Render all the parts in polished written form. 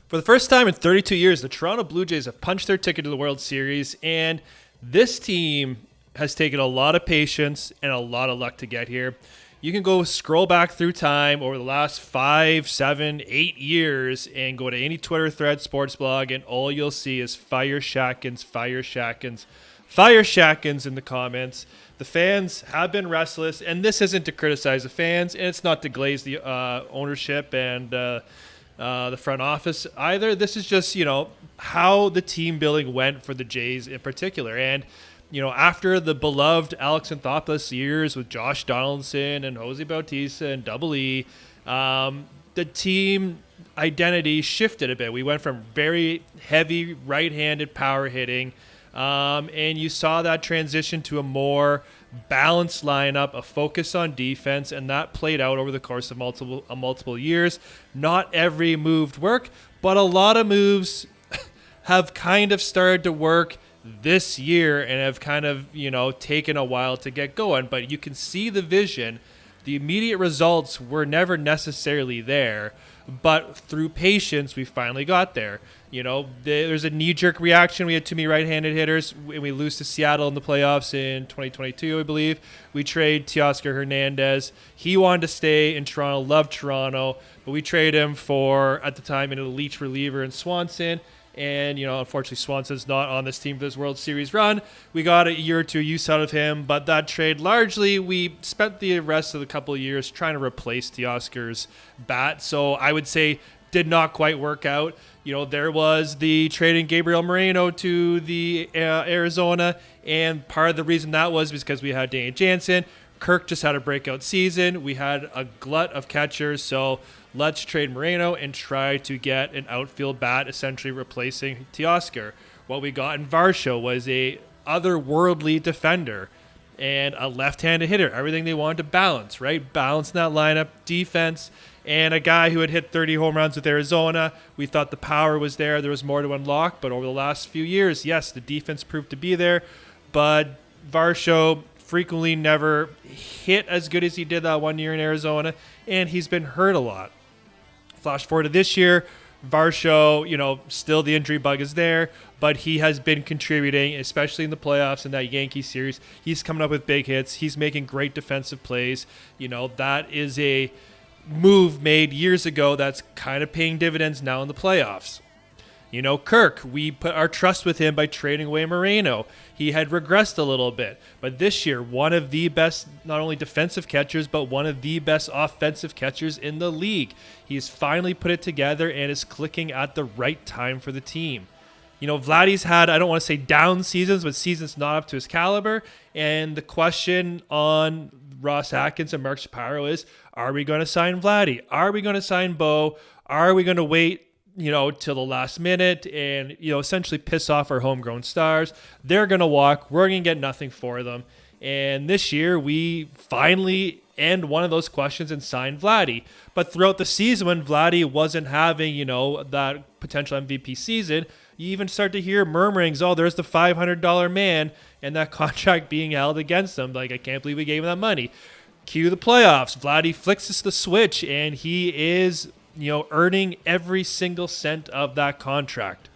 For the first time in 32 years, the Toronto Blue Jays have punched their ticket to the World Series, and this team has taken a lot of patience and a lot of luck to get here. You can go scroll back through time over the last 5, 7, 8 years and go to any Twitter thread, sports blog, and all you'll see is Fire Shatkins, Fire Shatkins, Fire Shatkins in the comments. The fans have been restless, and this isn't to criticize the fans, and it's not to glaze the ownership and the front office either. This is just, how the team building went for the Jays in particular. And, after the beloved Alex Anthopoulos years with Josh Donaldson and Jose Bautista and Double E, the team identity shifted a bit. We went from very heavy right-handed power hitting, and you saw that transition to a more balanced lineup, a focus on defense, and that played out over the course of multiple years. Not every move worked, but a lot of moves have kind of started to work this year and have kind of, taken a while to get going. But you can see the vision. The immediate results were never necessarily there, but through patience, we finally got there. There's a knee-jerk reaction. We had too many right-handed hitters, and we lose to Seattle in the playoffs in 2022, I believe. We trade Teoscar Hernandez. He wanted to stay in Toronto, loved Toronto, but we trade him for, at the time, an elite reliever in Swanson. And, unfortunately, Swanson's not on this team for this World Series run. We got a year or two use out of him, but that trade, largely, we spent the rest of the couple of years trying to replace Teoscar's bat. So I would say did not quite work out. There was the trading Gabriel Moreno to the Arizona, and part of the reason that was because we had Danny Jansen. Kirk just had a breakout season. We had a glut of catchers, so let's trade Moreno and try to get an outfield bat, essentially replacing Teoscar. What we got in Varsho was a otherworldly defender and a left-handed hitter. Everything they wanted to balance, right? Balance in that lineup, defense, and a guy who had hit 30 home runs with Arizona. We thought the power was there. There was more to unlock, but over the last few years, yes, the defense proved to be there, but Varsho frequently never hit as good as he did that 1 year in Arizona, and he's been hurt a lot. Flash forward to this year, Varsho, still the injury bug is there, but he has been contributing, especially in the playoffs in that Yankee series. He's coming up with big hits. He's making great defensive plays. That is a move made years ago that's kind of paying dividends now in the playoffs. Kirk, we put our trust with him by trading away Moreno. He had regressed a little bit, but this year, one of the best, not only defensive catchers, but one of the best offensive catchers in the league. He's finally put it together and is clicking at the right time for the team. Vladdy's had, I don't want to say down seasons, but seasons not up to his caliber. And the question on Ross Atkins and Mark Shapiro is, are we going to sign Vladdy? Are we going to sign Bo? Are we going to wait till the last minute and, essentially piss off our homegrown stars? They're going to walk. We're going to get nothing for them. And this year, we finally end one of those questions and sign Vladdy. But throughout the season, when Vladdy wasn't having, that potential MVP season, you even start to hear murmurings, oh, there's the $500 man, and that contract being held against him. Like, I can't believe we gave him that money. Cue the playoffs. Vladdy flicks us the switch, and he is earning every single cent of that contract.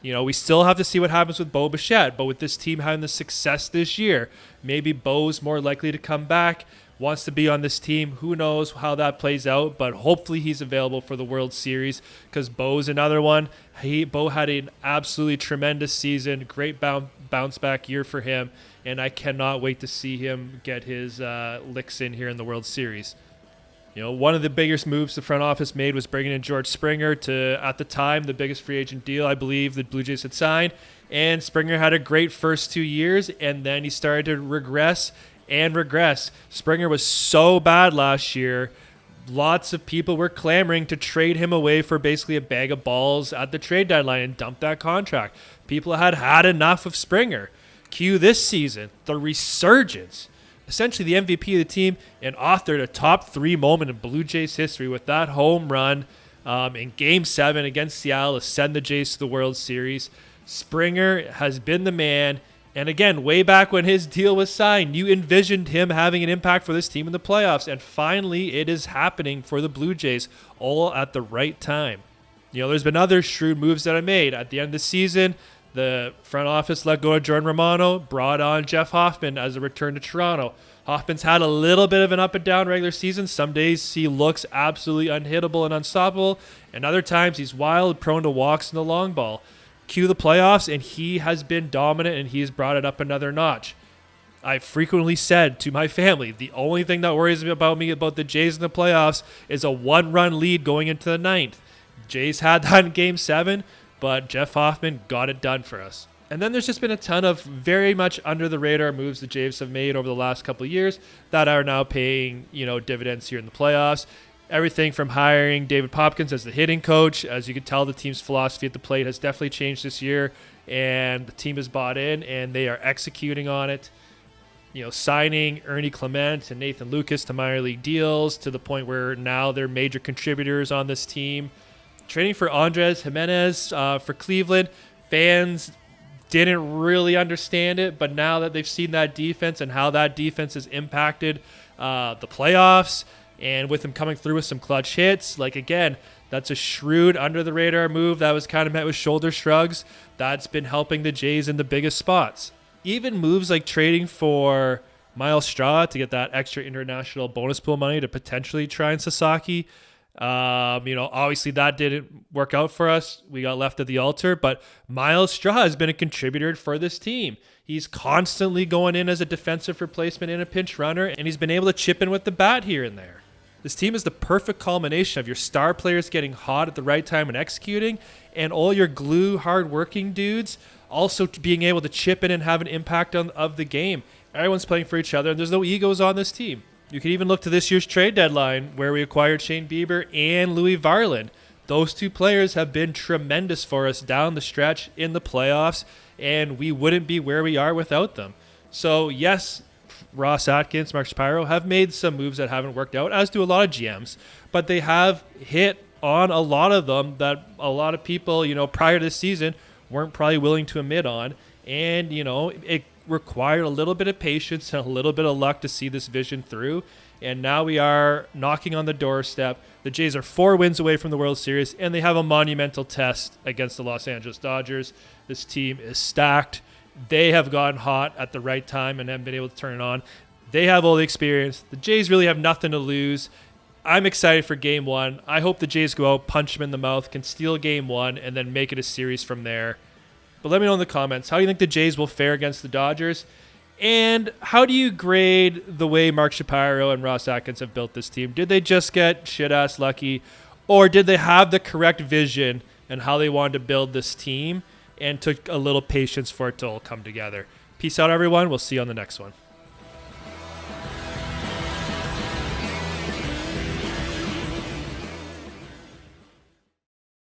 We still have to see what happens with Bo Bichette, but with this team having the success this year, maybe Bo's more likely to come back, wants to be on this team. Who knows how that plays out, but hopefully he's available for the World Series because Bo's another one. Bo had an absolutely tremendous season, great bounce back year for him, and I cannot wait to see him get his licks in here in the World Series. One of the biggest moves the front office made was bringing in George Springer to, at the time, the biggest free agent deal I believe the Blue Jays had signed. And Springer had a great first 2 years, and then he started to regress and regress. Springer was so bad last year. Lots of people were clamoring to trade him away for basically a bag of balls at the trade deadline and dump that contract. People had enough of Springer. Cue this season, the resurgence. Essentially the MVP of the team and authored a top 3 moment in Blue Jays history with that home run in Game 7 against Seattle to send the Jays to the World Series. Springer has been the man. And again, way back when his deal was signed, you envisioned him having an impact for this team in the playoffs. And finally, it is happening for the Blue Jays, all at the right time. There's been other shrewd moves that I made. At the end of the season, the front office let go of Jordan Romano, brought on Jeff Hoffman as a return to Toronto. Hoffman's had a little bit of an up and down regular season. Some days he looks absolutely unhittable and unstoppable, and other times he's wild, prone to walks in the long ball. Cue the playoffs, and he has been dominant, and he's brought it up another notch. I frequently said to my family, the only thing that worries me about the Jays in the playoffs is a one-run lead going into the ninth. Jays had that in Game 7, but Jeff Hoffman got it done for us. And then there's just been a ton of very much under-the-radar moves the Jays have made over the last couple of years that are now paying, dividends here in the playoffs. Everything from hiring David Popkins as the hitting coach. As you can tell, the team's philosophy at the plate has definitely changed this year, and the team has bought in, and they are executing on it. Signing Ernie Clement and Nathan Lucas to minor league deals to the point where now they're major contributors on this team. Trading for Andres Jimenez for Cleveland. Fans didn't really understand it, but now that they've seen that defense and how that defense has impacted the playoffs, and with him coming through with some clutch hits, again, that's a shrewd under-the-radar move that was kind of met with shoulder shrugs. That's been helping the Jays in the biggest spots. Even moves like trading for Miles Straw to get that extra international bonus pool money to potentially try and Sasaki. Obviously that didn't work out for us. We got left at the altar, but Miles Straw has been a contributor for this team. He's constantly going in as a defensive replacement and a pinch runner, and he's been able to chip in with the bat here and there. This team is the perfect culmination of your star players getting hot at the right time and executing, and all your glue, hard-working dudes also being able to chip in and have an impact of the game. Everyone's playing for each other, and there's no egos on this team. You can even look to this year's trade deadline where we acquired Shane Bieber and Louis Varland. Those two players have been tremendous for us down the stretch in the playoffs, and we wouldn't be where we are without them. So, yes, Ross Atkins, Mark Shapiro have made some moves that haven't worked out, as do a lot of GMs, but they have hit on a lot of them that a lot of people, prior to this season weren't probably willing to admit on. And, it required a little bit of patience and a little bit of luck to see this vision through. And now we are knocking on the doorstep. The Jays are 4 wins away from the World Series, and they have a monumental test against the Los Angeles Dodgers. This team is stacked. They have gotten hot at the right time and haven't been able to turn it on. They have all the experience. The Jays really have nothing to lose. I'm excited for Game 1. I hope the Jays go out, punch them in the mouth, can steal Game 1, and then make it a series from there. But let me know in the comments, how do you think the Jays will fare against the Dodgers? And how do you grade the way Mark Shapiro and Ross Atkins have built this team? Did they just get shit-ass lucky? Or did they have the correct vision and how they wanted to build this team and took a little patience for it to all come together? Peace out, everyone. We'll see you on the next one.